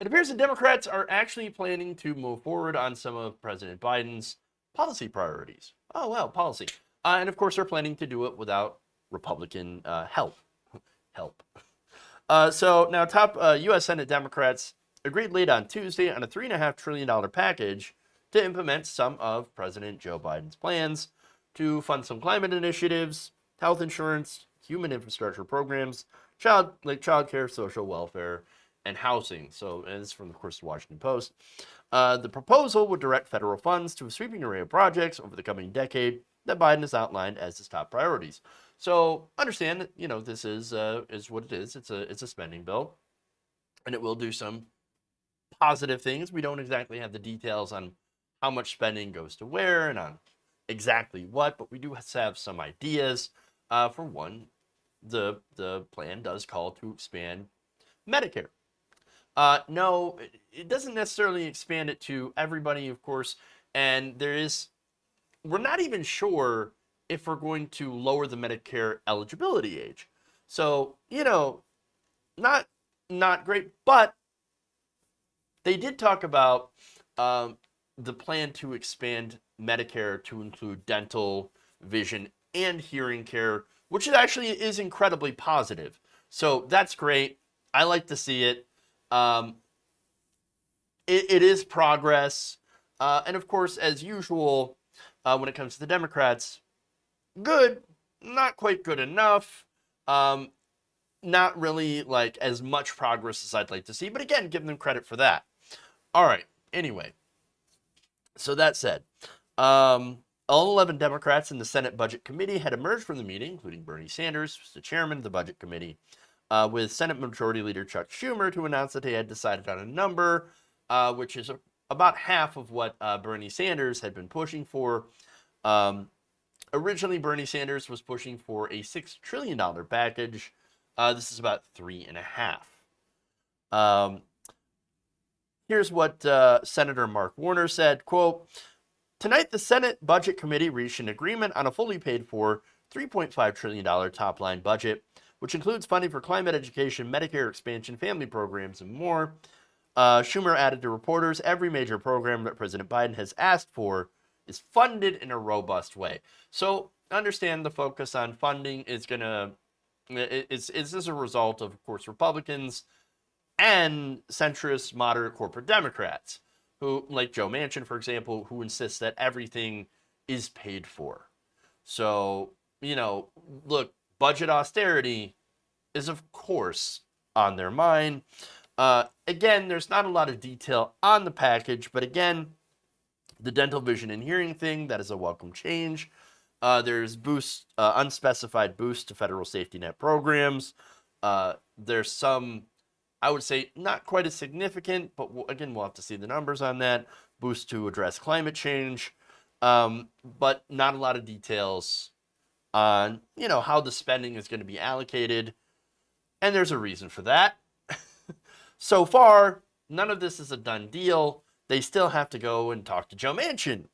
It appears the Democrats are actually planning to move forward on some of President Biden's policy priorities. Oh, well, policy. And of course, they're planning to do it without Republican help. Help. So now, top U.S. Senate Democrats agreed late on Tuesday on a $3.5 trillion package to implement some of President Joe Biden's plans to fund some climate initiatives, health insurance, human infrastructure programs, child care, social welfare, and housing. So, and this is from, of course, the Washington Post. The proposal would direct federal funds to a sweeping array of projects over the coming decade that Biden has outlined as his top priorities. So understand that this is what it is. It's a spending bill, and it will do some positive things. We don't exactly have the details on how much spending goes to where and on exactly what, but we do have some ideas. For one, the plan does call to expand Medicare. No, it doesn't necessarily expand it to everybody, of course, and we're not even sure if we're going to lower the Medicare eligibility age. So, not great, but they did talk about the plan to expand Medicare to include dental, vision, and hearing care, which actually is incredibly positive. So that's great. I like to see it. It is progress. And of course, as usual, when it comes to the Democrats, good, not quite good enough. Not really like as much progress as I'd like to see, but again, give them credit for that. All right. Anyway, so that said, all 11 Democrats in the Senate Budget Committee had emerged from the meeting, including Bernie Sanders, who's the chairman of the Budget Committee, with Senate Majority Leader Chuck Schumer to announce that they had decided on a number, which is about half of what Bernie Sanders had been pushing for. Originally, Bernie Sanders was pushing for a $6 trillion package. This is about 3.5. Here's what Senator Mark Warner said, quote, "Tonight, the Senate Budget Committee reached an agreement on a fully paid-for $3.5 trillion top-line budget, which includes funding for climate education, Medicare expansion, family programs, and more." Schumer added to reporters, "Every major program that President Biden has asked for is funded in a robust way." So understand the focus on funding is as a result of course, Republicans and centrist, moderate corporate Democrats who, like Joe Manchin, for example, who insists that everything is paid for. So, look, budget austerity is, of course, on their mind. Again, there's not a lot of detail on the package, but again, the dental, vision, and hearing thing, that is a welcome change. There's unspecified boost to federal safety net programs. There's some, I would say, not quite as significant, but again, we'll have to see the numbers on that. Boost to address climate change, but not a lot of details on, how the spending is going to be allocated. And there's a reason for that. So far, none of this is a done deal. They still have to go and talk to Joe Manchin.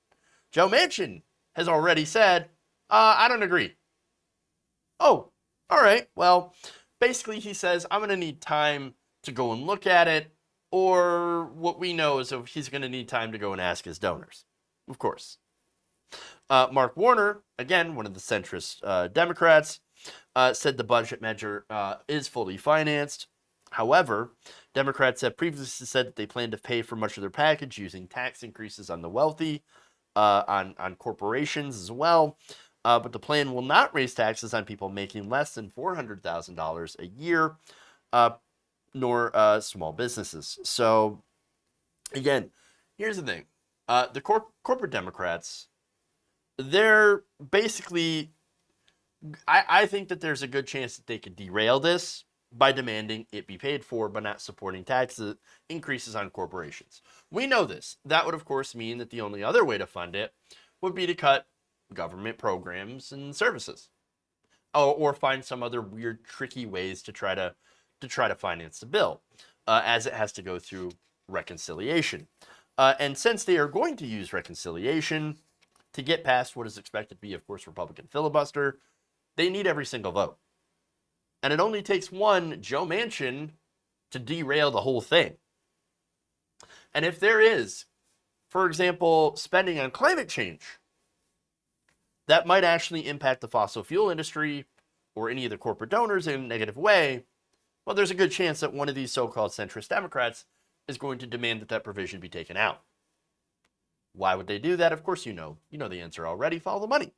Joe Manchin has already said, I don't agree. Oh, all right. Well, basically he says, I'm going to need time to go and look at it, or what we know is he's going to need time to go and ask his donors, of course. Mark Warner, again, one of the centrist Democrats, said the budget measure is fully financed. However, Democrats have previously said that they plan to pay for much of their package using tax increases on the wealthy, on corporations as well. But the plan will not raise taxes on people making less than $400,000 a year, nor small businesses. So, again, here's the thing. The corporate Democrats, they're basically, I think that there's a good chance that they could derail this by demanding it be paid for, but not supporting tax increases on corporations. We know this. That would, of course, mean that the only other way to fund it would be to cut government programs and services, or find some other weird, tricky ways to try to finance the bill, as it has to go through reconciliation. And since they are going to use reconciliation to get past what is expected to be, of course, Republican filibuster, they need every single vote. And it only takes one Joe Manchin to derail the whole thing. And if there is, for example, spending on climate change, that might actually impact the fossil fuel industry or any of the corporate donors in a negative way, well, there's a good chance that one of these so-called centrist Democrats is going to demand that that provision be taken out. Why would they do that? Of course, you know the answer already. Follow the money.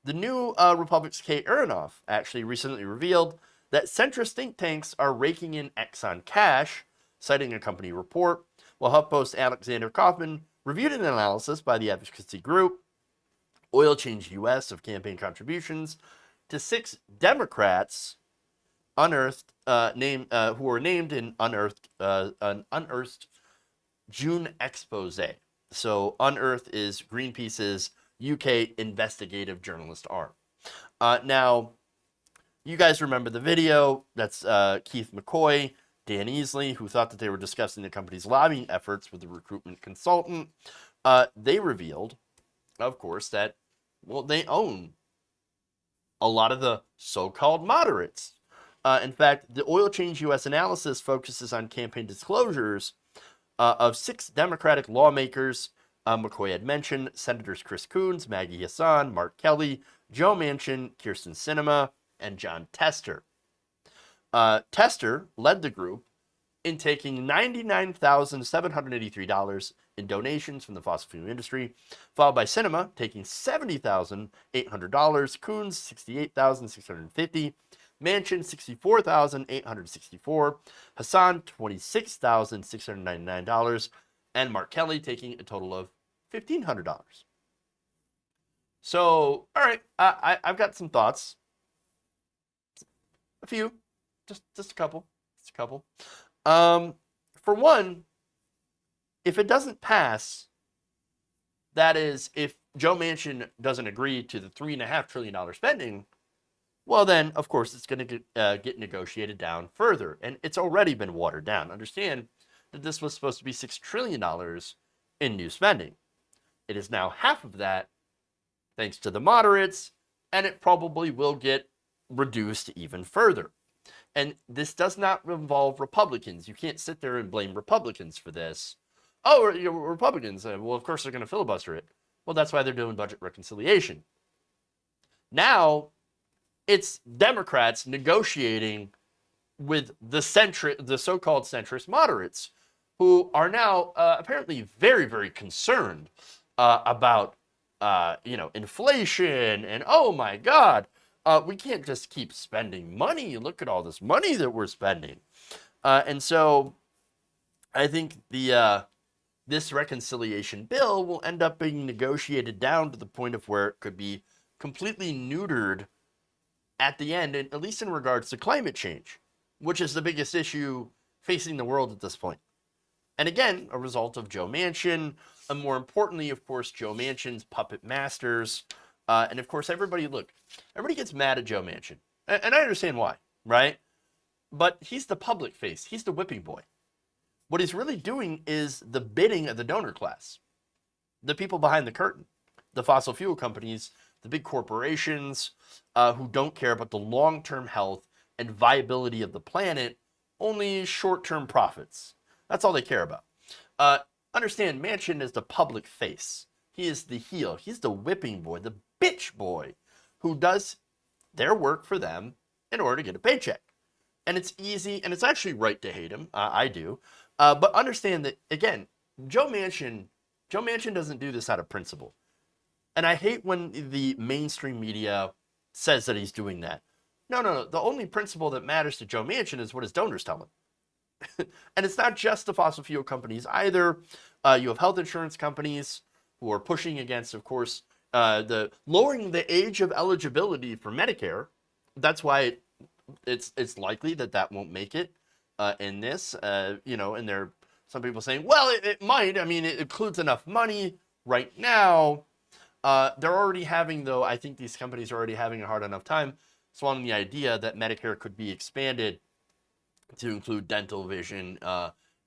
The new Republic's Kate Aronoff actually recently revealed that centrist think tanks are raking in Exxon cash, citing a company report, while HuffPost Alexander Kaufman reviewed an analysis by the advocacy group Oil Change US of campaign contributions to 6 Democrats unearthed, who were named in an unearthed June expose. So Unearth is Greenpeace's UK investigative journalist arm. Now, you guys remember the video. That's Keith McCoy, Dan Easley, who thought that they were discussing the company's lobbying efforts with the recruitment consultant. They revealed, of course, that, well, they own a lot of the so-called moderates. In fact, the Oil Change US analysis focuses on campaign disclosures of 6 Democratic lawmakers McCoy had mentioned: Senators Chris Coons, Maggie Hassan, Mark Kelly, Joe Manchin, Kirsten Sinema, and John Tester. Tester led the group in taking $99,783 in donations from the fossil fuel industry, followed by Sinema taking $70,800, Coons $68,650, Manchin $64,864, Hassan $26,699, and Mark Kelly taking a total of $1,500. So, all right, I've got some thoughts. A few, just a couple, For one, if it doesn't pass, that is, if Joe Manchin doesn't agree to the $3.5 trillion spending, well, then, of course, it's going to get negotiated down further. And it's already been watered down. Understand that this was supposed to be $6 trillion in new spending. It is now half of that, thanks to the moderates, and it probably will get reduced even further. And this does not involve Republicans. You can't sit there and blame Republicans for this. Oh, Republicans, well, of course they're going to filibuster it. Well, that's why they're doing budget reconciliation. Now, it's Democrats negotiating with the so-called centrist moderates, who are now apparently very, very concerned about inflation and, oh my God, we can't just keep spending money. Look at all this money that we're spending. And so I think this reconciliation bill will end up being negotiated down to the point of where it could be completely neutered at the end, at least in regards to climate change, which is the biggest issue facing the world at this point. And again, a result of Joe Manchin, and more importantly, of course, Joe Manchin's puppet masters. And of course, everybody gets mad at Joe Manchin. And I understand why, right? But he's the public face. He's the whipping boy. What he's really doing is the bidding of the donor class, the people behind the curtain, the fossil fuel companies, the big corporations who don't care about the long-term health and viability of the planet, only short-term profits. That's all they care about. Understand, Manchin is the public face. He is the heel. He's the whipping boy, the bitch boy, who does their work for them in order to get a paycheck. And it's easy, and it's actually right to hate him. I do. But understand that, again, Joe Manchin doesn't do this out of principle. And I hate when the mainstream media says that he's doing that. No. The only principle that matters to Joe Manchin is what his donors tell him. And it's not just the fossil fuel companies either. You have health insurance companies who are pushing against, of course, the lowering the age of eligibility for Medicare. That's why it's likely that won't make it in this. And there are some people saying, well, it might. I mean, it includes enough money right now. They're already having, though, I think these companies are already having a hard enough time swallowing the idea that Medicare could be expanded to include dental, vision,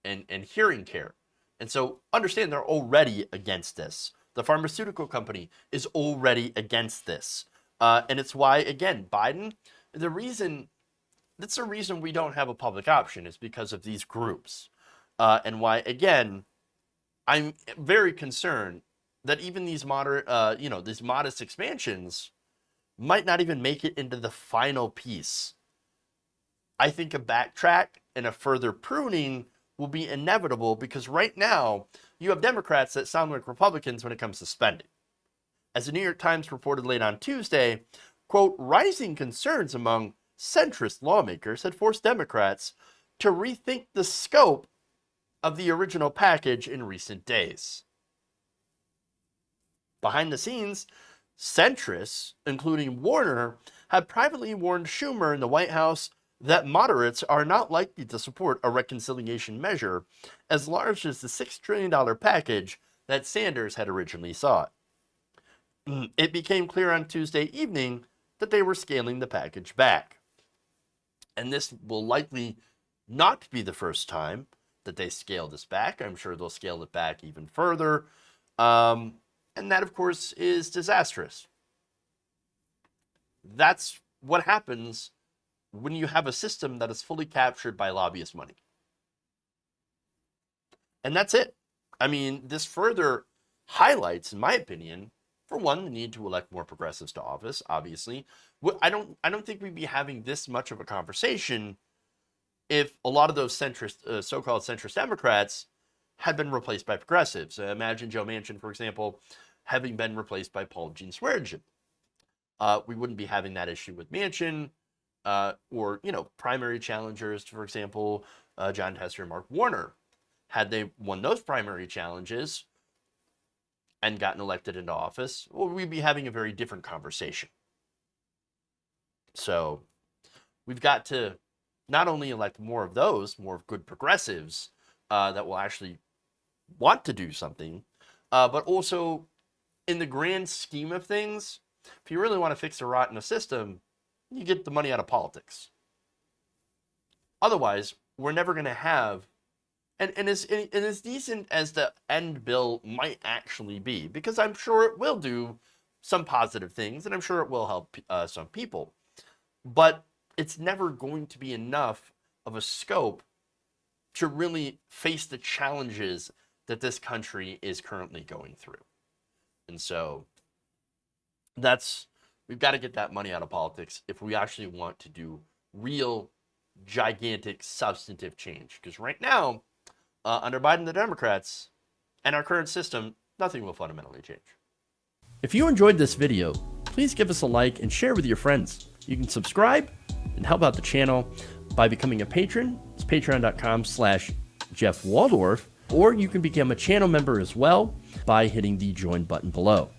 and hearing care. And so understand they're already against this. The pharmaceutical company is already against this. And it's why, again, Biden, that's the reason we don't have a public option is because of these groups. And why, again, I'm very concerned that even these these modest expansions might not even make it into the final piece. I think a backtrack and a further pruning will be inevitable because right now you have Democrats that sound like Republicans when it comes to spending. As the New York Times reported late on Tuesday, quote, rising concerns among centrist lawmakers had forced Democrats to rethink the scope of the original package in recent days. Behind the scenes, centrists, including Warner, have privately warned Schumer in the White House that moderates are not likely to support a reconciliation measure as large as the $6 trillion package that Sanders had originally sought. It became clear on Tuesday evening that they were scaling the package back. And this will likely not be the first time that they scale this back. I'm sure they'll scale it back even further. And that, of course, is disastrous. That's what happens when you have a system that is fully captured by lobbyist money. And that's it. I mean, this further highlights, in my opinion, for one, the need to elect more progressives to office, obviously. I don't think we'd be having this much of a conversation if a lot of those centrist, so-called centrist Democrats had been replaced by progressives. Imagine Joe Manchin, for example, having been replaced by Paul Gene Swearengin. We wouldn't be having that issue with Manchin or, primary challengers, for example, John Tester and Mark Warner. Had they won those primary challenges and gotten elected into office, well, we'd be having a very different conversation. So we've got to not only elect more of those, more of good progressives that will actually want to do something, but also in the grand scheme of things, if you really want to fix a rot in a system, you get the money out of politics. Otherwise, we're never going to have, and as decent as the end bill might actually be, because I'm sure it will do some positive things, and I'm sure it will help some people, but it's never going to be enough of a scope to really face the challenges that this country is currently going through. And so we've got to get that money out of politics if we actually want to do real, gigantic, substantive change. Because right now, under Biden and the Democrats and our current system, nothing will fundamentally change. If you enjoyed this video, please give us a like and share with your friends. You can subscribe and help out the channel by becoming a patron. It's patreon.com/Jeff Waldorf, or you can become a channel member as well by hitting the join button below.